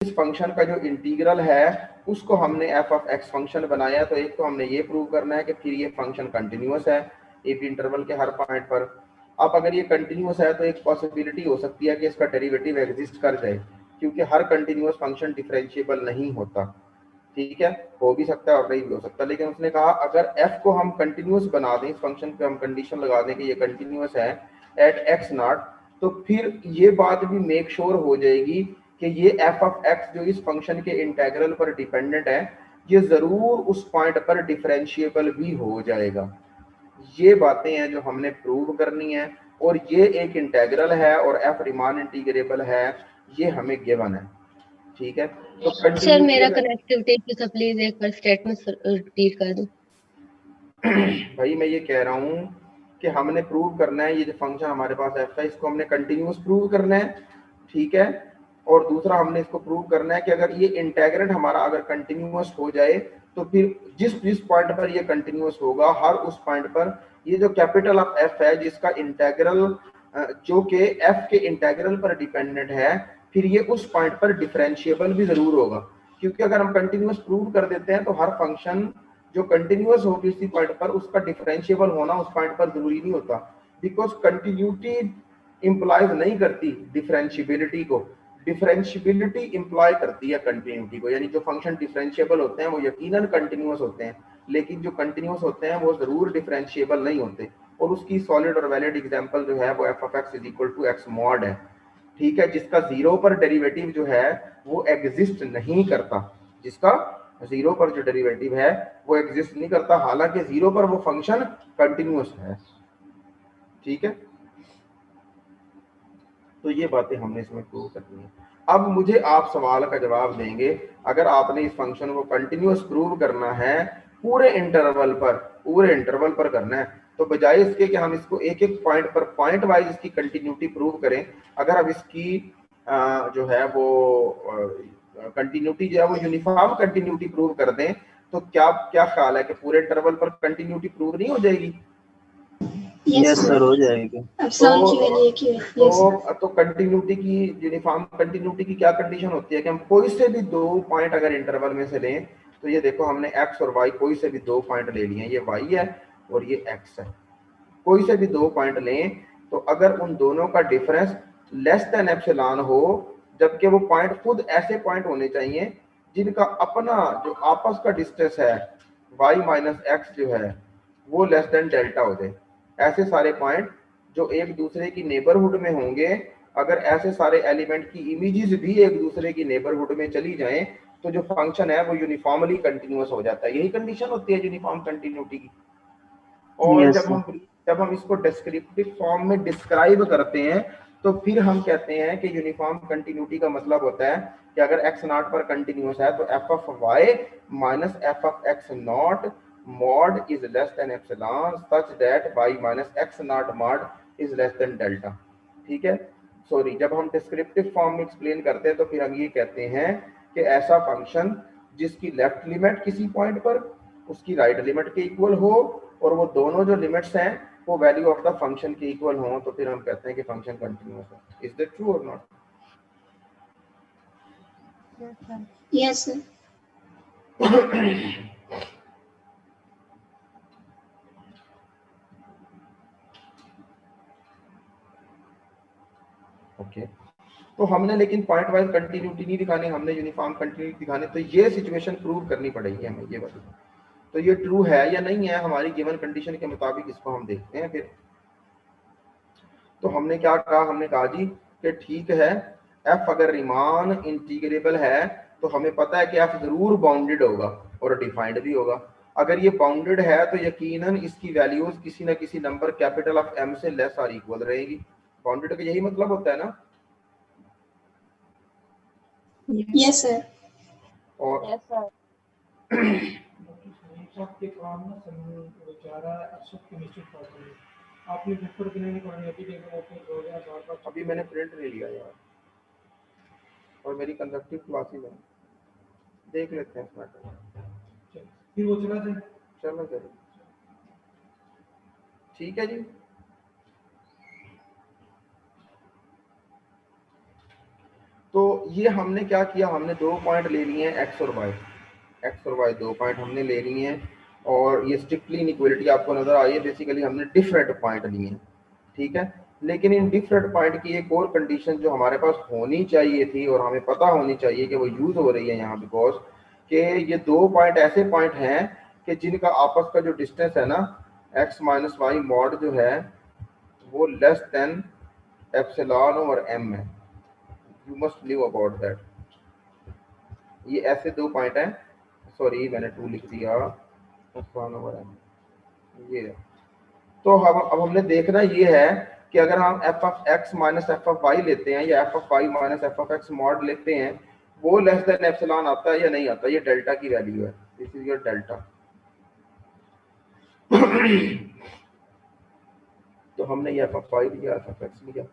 इस फंक्शन का जो इंटीग्रल है उसको हमने एफ ऑफ एक्स फंक्शन बनाया, तो एक तो हमने ये प्रूव करना है कि फिर ये फंक्शन कंटिन्यूअस है एक इंटरवल के हर पॉइंट पर। अब अगर ये कंटिन्यूअस है तो एक पॉसिबिलिटी हो सकती है कि इसका डेरिवेटिव एग्जिस्ट कर जाए, क्योंकि हर कंटिन्यूअस फंक्शन डिफरेंशिएबल नहीं होता। ठीक है, हो भी सकता है और नहीं भी हो सकता, लेकिन उसने कहा अगर f को हम कंटिन्यूअस बना दें, इस फंक्शन पे हम कंडीशन लगा दें कि ये कंटिन्यूअस है एट एक्स नॉट, तो फिर ये बात भी मेक श्योर हो जाएगी कि ये f ऑफ x जो इस फंक्शन के इंटेग्रल पर डिपेंडेंट है, ये जरूर उस पॉइंट पर डिफरेंशिएबल भी हो जाएगा। ये बातें हैं जो हमने प्रूव करनी है, और ये एक इंटेग्रल है और f रीमान इंटीग्रेबल है, ये हमें गिवन है। ठीक है, तो सर मेरा कंटिन्यूटी कनेक्टिविटी का प्लीज एक बार स्टेटमेंट रिपीट कर दो। भाई मैं ये कह रहा हूँ कि हमने प्रूव करना है ये जो फंक्शन हमारे पास एफ है इसको हमने कंटिन्यूस प्रूव करना है। ठीक है, और दूसरा हमने इसको प्रूव करना है कि अगर ये इंटेग्रेंट हमारा अगर कंटिन्यूस हो जाए तो फिर जिस जिस पॉइंट पर ये कंटिन्यूस होगा हर उस पॉइंट पर ये जो कैपिटल ऑफ एफ है जिसका इंटेग्रल जो कि एफ के इंटेग्रल पर डिपेंडेंट है, फिर ये उस पॉइंट पर डिफरेंशिएबल भी जरूर होगा। क्योंकि अगर हम कंटिन्यूस प्रूव कर देते हैं तो हर फंक्शन जो कंटिन्यूअस हो किसी पॉइंट पर उसका डिफरेंशिएबल होना उस पॉइंट पर जरूरी नहीं होता, बिकॉज कंटिन्यूटी इंप्लाइज नहीं करती डिफरेंशिएबिलिटी को, डिफरेंशिएबिलिटी इंप्लॉय करती है कंटिन्यूटी को। यानी जो फंक्शन डिफरेंशिएबल होते हैं वो यकीनन कंटिन्यूअस होते हैं, लेकिन जो कंटिन्यूअस होते हैं वो जरूर डिफरेंशिएबल नहीं होते। और उसकी सॉलिड और वैलिड एग्जांपल जो है वो f of x is equal to x mod है। ठीक है, जिसका जीरो पर डेरिवेटिव जो है वो एग्जिस्ट नहीं करता, जिसका जीरो पर जो डेरिवेटिव है वो एग्जिस्ट नहीं करता, हालांकि जीरो पर वो फंक्शन कंटिन्यूअस है। ठीक है, तो ये बातें हमने इसमें प्रूव करनी है। अब मुझे आप सवाल का जवाब देंगे, अगर आपने इस फंक्शन को कंटिन्यूअस प्रूव करना है पूरे इंटरवल पर करना है, तो बजाय इसके कि हम इसको एक एक पॉइंट पर पॉइंट वाइज इसकी कंटिन्यूटी प्रूव करें, अगर हम इसकी जो है वो कंटिन्यूटी जो है वो यूनिफॉर्म कंटिन्यूटी प्रूव कर दें, तो क्या क्या ख्याल है कि पूरे इंटरवल पर कंटिन्यूटी प्रूव नहीं हो जाएगी? यस सर, हो जाएगी। तो कंटिन्यूटी की यूनिफॉर्म कंटिन्यूटी की क्या कंडीशन होती है कि हम कोई से भी दो पॉइंट अगर इंटरवल में से लें, तो ये देखो हमने x और y कोई से भी दो पॉइंट ले लिए, ये y है और ये x है, कोई से भी दो पॉइंट लें, तो अगर उन दोनों का डिफरेंस लेस देन एप्सिलॉन हो, जबकि वो पॉइंट खुद ऐसे पॉइंट होने चाहिए जिनका अपना जो आपस का डिस्टेंस है y माइनस एक्स जो है वो लेस देन डेल्टा हो जाए, ऐसे सारे पॉइंट जो एक दूसरे की नेबरहुड में होंगे, अगर ऐसे सारे एलिमेंट की इमेजेस भी एक दूसरे की नेबरहुड में चली जाएं, तो जो फंक्शन है वो यूनिफॉर्मली कंटिन्यूअस हो जाता है। यही कंडीशन होती है यूनिफॉर्म कंटिन्यूटी की। और जब हम इसको डिस्क्रिप्टिव फॉर्म में डिस्क्राइब करते हैं, तो फिर हम कहते हैं कि यूनिफॉर्म कंटिन्यूटी का मतलब होता है कि अगर एक्स नॉट पर कंटिन्यूअस है तो f of y minus f of x not mod is less than epsilon such that y minus x not mod is less than delta. ठीक है, सॉरी, जब हम डिस्क्रिप्टिव फॉर्म में एक्सप्लेन करते हैं तो फिर हम ये कहते हैं कि ऐसा फंक्शन जिसकी लेफ्ट लिमिट किसी पॉइंट पर उसकी राइट लिमिट के इक्वल हो और वो दोनों जो लिमिट्स हैं वो वैल्यू ऑफ द फंक्शन के इक्वल हो, तो फिर हम कहते हैं कि फंक्शन कंटिन्यूअस है। इज दैट ट्रू और नॉट? Yes sir. ओके, तो हमने लेकिन पॉइंट वाइज कंटिन्यूटी नहीं दिखानी, हमने यूनिफॉर्म कंटिन्यूटी दिखानी, तो ये सिचुएशन प्रूव करनी पड़ेगी हमें, ये बात। तो ये ट्रू है या नहीं है हमारी गिवन कंडीशन के मुताबिक, इसको हम देखते हैं फिर। तो हमने क्या कहा, हमने कहा जी कि ठीक है, एफ अगर रीमान इंटीग्रेबल है तो हमें पता है कि एफ जरूर बाउंडेड होगा और डिफाइंड भी होगा। अगर ये बाउंडेड है तो यकीनन इसकी वैल्यूज किसी ना किसी नंबर कैपिटल ऑफ एम से लेस और इक्वल रहेगी। बाउंडेड का यही मतलब होता है ना? Yes sir. और आपके काम ना समझ बेचारा अशोक की निश्चित बात है, आपने पेपर के नहीं पढ़ने अभी देखो ओपन हो गया बार अभी मैंने प्रिंट ले लिया यार, और मेरी कंडक्टिव क्लासेस है, देख लेते हैं इसमें, फिर वो चला जाए। चलो जरूर, ठीक है जी। तो ये हमने क्या किया, हमने 2 पॉइंट ले लिए हैं एक्स और वाई, एक्स और वाई 2 पॉइंट हमने ले लिए हैं, और ये स्ट्रिक्टली इनइक्वालिटी आपको नजर आई है। बेसिकली हमने डिफरेंट पॉइंट लिए हैं, ठीक है। लेकिन इन डिफरेंट पॉइंट की एक और कंडीशन जो हमारे पास होनी चाहिए थी और हमें पता होनी चाहिए कि वो यूज हो रही है यहाँ, बिकॉज कि ये 2 पॉइंट ऐसे पॉइंट हैं कि जिनका आपस का जो डिस्टेंस है ना x माइनस वाई मॉड जो है वो less than epsilon over m है। You must knew about that. ये ऐसे 2 पॉइंट हैं, सॉरी मैंने 2 लिख दिया, एप्सिलॉन ओवर m ये। तो अब हमने देखना ये है कि अगर हम f of x minus f of y लेते हैं या f of y minus f of x mod लेते हैं, वो लेस देन एप्सिलॉन आता है या नहीं आता। ये डेल्टा की वैल्यू है, दिस इज योर डेल्टा। तो हमने ये एफ ऑफ वाई लिया, एफ ऑफ एक्स लिया।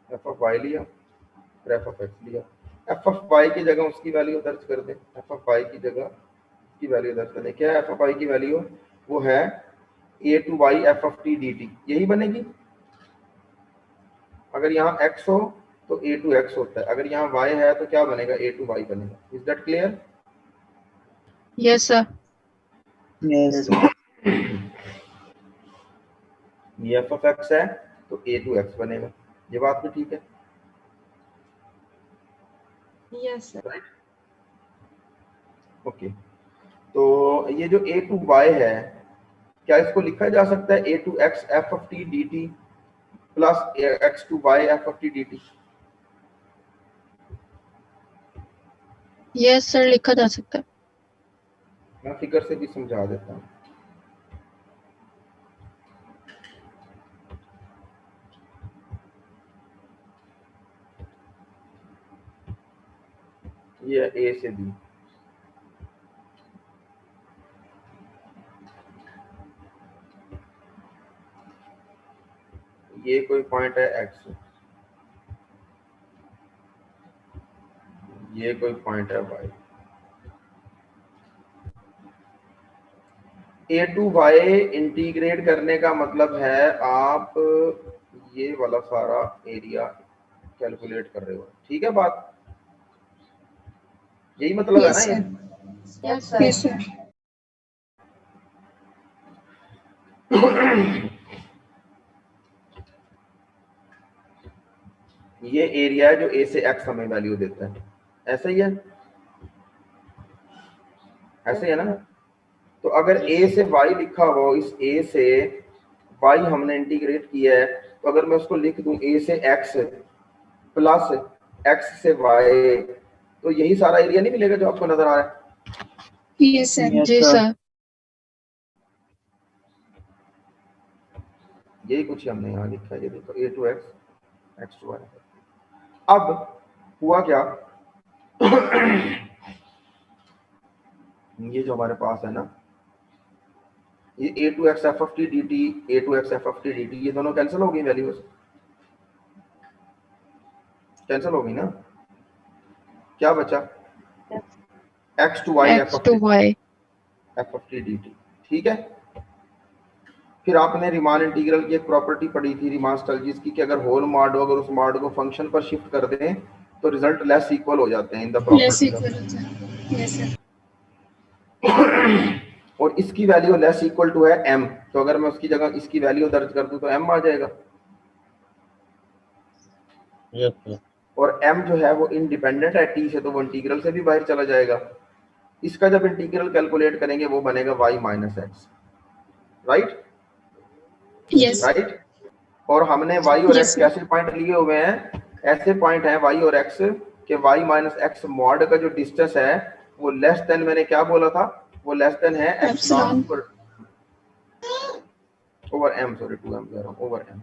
एफ ऑफ वाई लिया, फिर एफ ऑफ एक्स लिया। एफ ऑफ वाई की जगह उसकी वैल्यू दर्ज कर दें, एफ ऑफ वाई की जगह की वैल्यू दर्ज कर दें। क्या है एफ ऑफ वाई की वैल्यू? वो है A to Y F of T D T, यही बनेगी। अगर यहाँ x हो तो ए टू एक्स होता है, अगर यहाँ y है तो क्या बनेगा? ए टू वाई बनेगा। Is that clear? Yes sir. Yes ये एफ ऑफ एक्स है तो ए टू एक्स बनेगा। ये बात भी ठीक है? Yes sir. Right, okay. तो ये जो ए टू वाई है, क्या इसको लिखा जा सकता है A two X F of T D T plus X to Y F of T D T? Yes sir, लिखा जा सकता है। मैं फिगर से भी समझा देता हूँ। ये ए से बी, ये कोई पॉइंट है एक्स, ये कोई पॉइंट है y. A to y integrate करने का मतलब है आप ये वाला सारा एरिया कैलकुलेट कर रहे हो, ठीक है बात? यही मतलब है ना ये? Yes sir. यस सर ये एरिया है जो ए से एक्स हमें वैल्यू देता है, ऐसा ही है? ऐसे है ना? तो अगर ए से वाई लिखा हो, इस ए से वाई हमने इंटीग्रेट किया है, तो अगर मैं उसको लिख दूं ए से एक्स प्लस एक्स से वाई, तो यही सारा एरिया नहीं मिलेगा जो आपको नजर आ रहा है? यस सर जी सर। यही कुछ हमने यहाँ लिखा है, ये देखो A two X X to Y. अब हुआ क्या, ये जो हमारे पास है ना, ये A two X F of T D T, A two X F of T D T, ये दोनों कैंसिल हो गई, वैल्यूज कैंसिल हो गई ना? क्या बचा? X to y x to Y. F of T D t, ठीक है। फिर आपने रीमान इंटीग्रल की एक प्रॉपर्टी पढ़ी थी, रीमान स्टर्जीज की, कि अगर होल मॉड हो, अगर उस मॉड को फंक्शन पर शिफ्ट कर दें तो रिजल्ट लेस इक्वल हो जाते हैं in the less property. Equal होता है। यस सर और इसकी वैल्यू लेस इक्वल टू है m, तो अगर मैं उसकी जगह इसकी वैल्यू दर्ज कर दूं तो m आ जाएगा। और m जो है वो इंडिपेंडेंट है t से, तो वो इंटीग्रल से भी बाहर चला जाएगा। इसका जब इंटीग्रल कैलकुलेट करेंगे वो बनेगा y minus x, right? Yes right. और हमने y और Yes, x कैसे पॉइंट लिए हुए हैं? ऐसे पॉइंट हैं y और x के y माइनस एक्स मॉड का जो डिस्टेंस है वो लेस देन, मैंने क्या बोला था, वो लेस देन है epsilon over m, sorry 2m कह रहा हूं, ओवर m।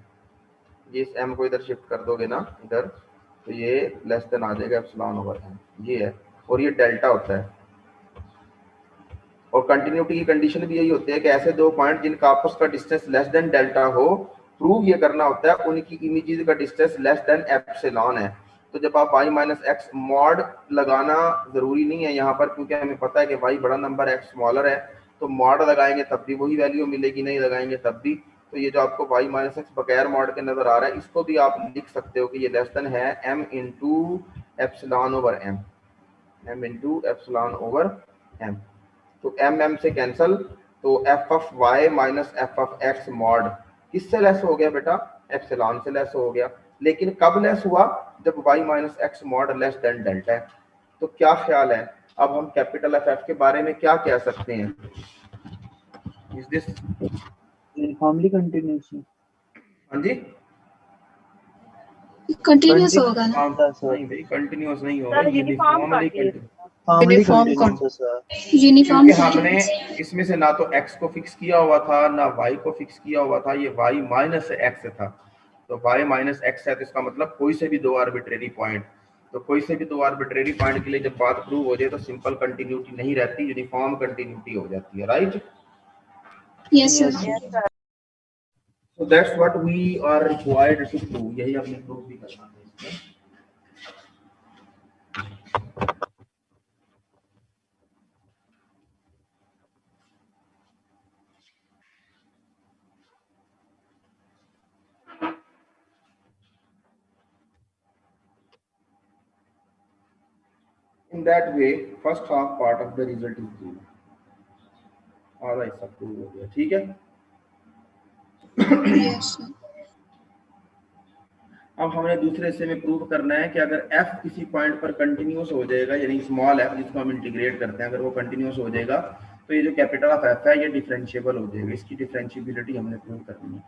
ये इस m को इधर शिफ्ट कर दोगे ना इधर, तो ये लेस देन आ जाएगा एप्सिलॉन ओवर m, ये है। और ये डेल्टा होता है। और कंटिन्यूटी की कंडीशन भी यही होती है कि ऐसे दो पॉइंट जिनका आपस का डिस्टेंस लेस देन डेल्टा हो, प्रूव ये करना होता है उनकी इमेजेस का डिस्टेंस लेस देन एप्सिलॉन है। तो जब आप y माइनस एक्स मॉड लगाना जरूरी नहीं है यहाँ पर, क्योंकि हमें पता है कि y बड़ा नंबर x स्मॉलर है, तो मॉड लगाएंगे तब भी वही वैल्यू मिलेगी, नहीं लगाएंगे तब भी। तो ये जो आपको y माइनस एक्स बगैर मॉड के नजर आ रहा है, इसको भी आप लिख सकते हो कि ये लेस देन है m into epsilon over m, m into epsilon over m। तो m से कैंसल, तो f of y minus f of x mod किससे लेस हो गया बेटा? एप्सिलॉन से लेस हो गया। लेकिन कब लेस हुआ? जब y minus x mod less than delta है। तो क्या ख्याल है, अब हम कैपिटल एफ के बारे में क्या कह सकते हैं? Is this uniformly continuous? हाँ जी, कंटिन्यूस होगा ना? नहीं भाई कंटिन्यूस नहीं होगा, यूनिफॉर्मली कंटिन्यूस। यूनिफॉर्म कंटिन्यूस है। यूनिफॉर्म क्योंकि हमने इसमें से ना तो x को फिक्स किया हुआ था ना y को फिक्स किया हुआ था, ये y माइनस एक्स था। तो y माइनस एक्स है तो इसका मतलब कोई से भी दो आर्बिट्रेरी पॉइंट, तो कोई से भी दो आर्बिट्रेरी पॉइंट के लिए जब बात प्रूव हो जाए तो सिंपल कंटिन्यूटी नहीं रहती, यूनिफॉर्म कंटिन्यूटी हो जाती है, right? Yes sir. So that's what we are required to prove, यही हमने प्रूव भी करना है इसमें। In that way, first half part of the result is proved। और ऐसा प्रूव हो गया, ठीक है। Yes sir. अब हमने दूसरे हिस्से में प्रूव करना है कि अगर f किसी पॉइंट पर कंटिन्यूस हो जाएगा, यानी स्मॉल f जिसको हम इंटीग्रेट करते हैं, अगर वो कंटिन्यूस हो जाएगा तो ये जो कैपिटल ऑफ f है ये डिफरेंशिएबल हो जाएगा। इसकी डिफरेंशिएबिलिटी हमने प्रूव करनी है।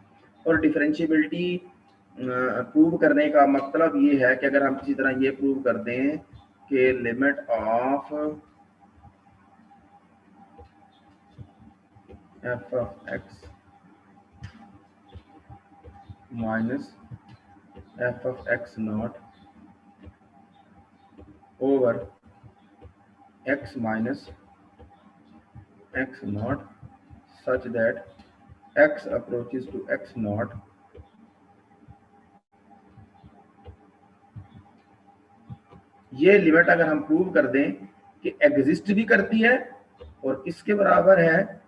और डिफरेंशिएबिलिटी प्रूव करने का मतलब ये है कि अगर हम किसी तरह ये प्रूव कर दें कि limit of f of x minus f of x naught over x minus x naught such that x approaches to x naught ये लिमिट अगर हम प्रूव कर दें कि एग्जिस्ट भी करती है और किसके बराबर है,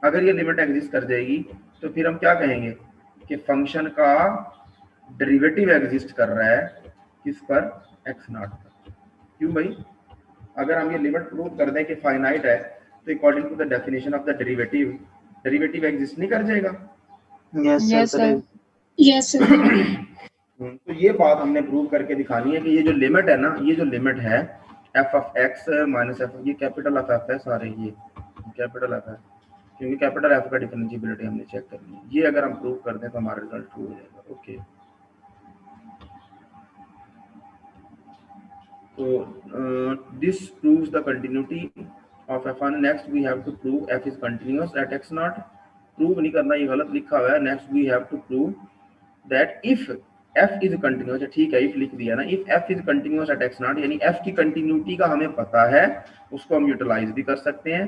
अगर ये लिमिट एग्जिस्ट कर जाएगी तो फिर हम क्या कहेंगे कि फंक्शन का डेरिवेटिव एग्जिस्ट कर रहा है किस पर? x नॉट पर। क्यों भाई? अगर हम ये लिमिट प्रूव कर दें कि फाइनाइट है तो according to the definition of the derivative exist नहीं कर जाएगा? Yes sir. Yes sir. तो ये बात हमने प्रूव करके दिखानी है कि ये जो लिमिट है ना, ये जो लिमिट है f of x minus f, ये कैपिटल ऑफ f है सारे, ये कैपिटल f है क्योंकि कैपिटल f का डिफरेंशिएबिलिटी हमने चेक करनी है। ये अगर हम प्रूव कर दें तो हमारा रिजल्ट ट्रू हो जाएगा। Okay, so this proves the continuity of f1। next we have to prove f is continuous at x naught। Prove नहीं करना, ये गलत लिखा हुआ है। next we have to prove that if f is continuous, ठीक है, if लिख दिया ना, if f is continuous at x naught, यानी f की कंटिन्यूटी का हमें पता है, उसको हम यूटिलाइज भी कर सकते हैं।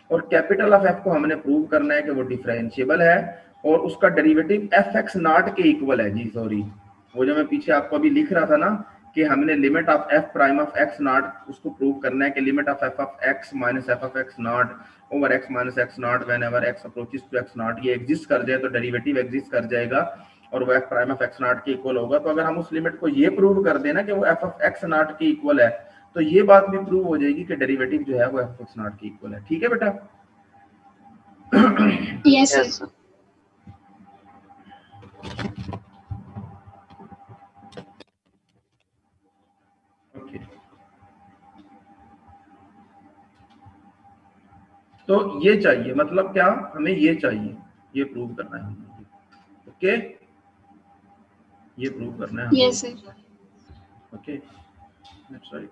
और कैपिटल ऑफ f को हमने प्रूव करना है कि वो डिफरेंशिएबल है और उसका डेरिवेटिव fx नॉट के इक्वल है। जी सॉरी, वो जो मैं पीछे आपको अभी लिख रहा था ना कि हमने limit of f prime of x not, उसको प्रूव करना है कि limit of f of x minus f of x not over x minus x not whenever x approaches to x not ये एग्जिस्ट कर जाए तो डेरिवेटिव एग्जिस्ट कर जाएगा और वो f prime of x not के इक्वल होगा। तो अगर हम उस लिमिट को ये प्रूव कर देना कि वो f ऑफ x नॉट के इक्वल है तो ये बात भी प्रूव हो जाएगी कि डेरिवेटिव जो है वो f ऑफ x नॉट के इक्वल है। ठीक है बेटा? Yes sir. ओके, तो ये चाहिए, मतलब क्या, हमें ये चाहिए, ये प्रूव करना है। ओके, ये प्रूव करना है। Yes sir. Okay, next right.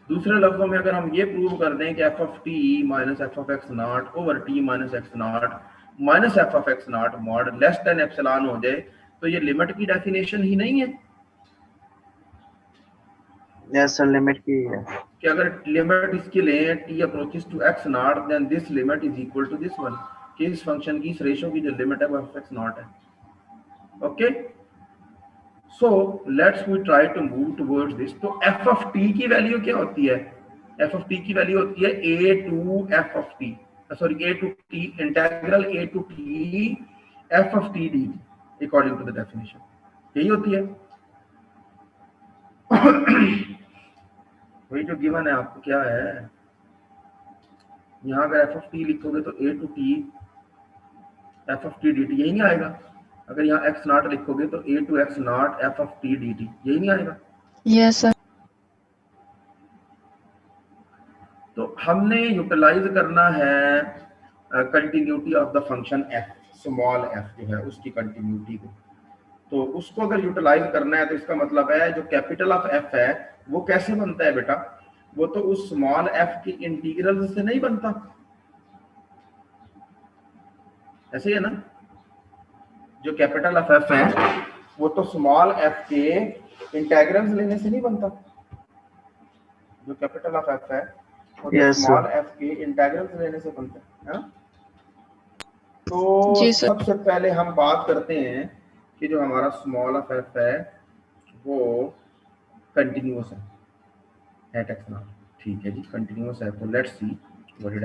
दूसरे लफ्जों में अगर हम ये प्रूव कर दें कि f of t minus f of x not over t minus x not minus f of x not mod less than epsilon हो जाए तो ये लिमिट की डेफिनेशन ही नहीं है। यस सर, लिमिट की है। कि अगर लिमिट इसकी लें t approaches to x not then this limit is equal to this one, कि इस फंक्शन की इस रेशियो की जो लिमिट है वो f(x) नॉट है। Okay, so let's we try to move towards this. तो f ऑफ t की वैल्यू क्या होती है? f ऑफ t की वैल्यू होती है a to f of t, sorry a to t integral a to t f of t dt according to the definition, यही होती है। वही जो गिवन है आपको क्या है, यहाँ अगर f ऑफ t लिखोगे तो a to t f of t dt यही नहीं आएगा। अगर यहाँ x नॉट लिखोगे तो a to x not f of t dt यही नहीं आएगा। Yes sir. तो हमने यूटिलाइज करना है continuity of the function f, small f जो है उसकी कंटिन्यूटी को। तो उसको अगर यूटिलाइज करना है तो इसका मतलब है जो कैपिटल ऑफ f है वो कैसे बनता है बेटा? वो तो उस स्मॉल f की इंटीग्रल से नहीं बनता, ऐसे ही है ना? जो कैपिटल ऑफ f है वो तो स्मॉल f के इंटीग्रल्स लेने से नहीं बनता। जो कैपिटल ऑफ f है वो तो स्मॉल f के इंटीग्रल्स लेने से बनता है ना? तो सबसे पहले हम बात करते हैं कि जो हमारा स्मॉल ऑफ f है वो कंटिन्यूअस है एट x नॉट। ठीक है जी, कंटिन्यूअस है। तो लेट्स सी व्हाट इट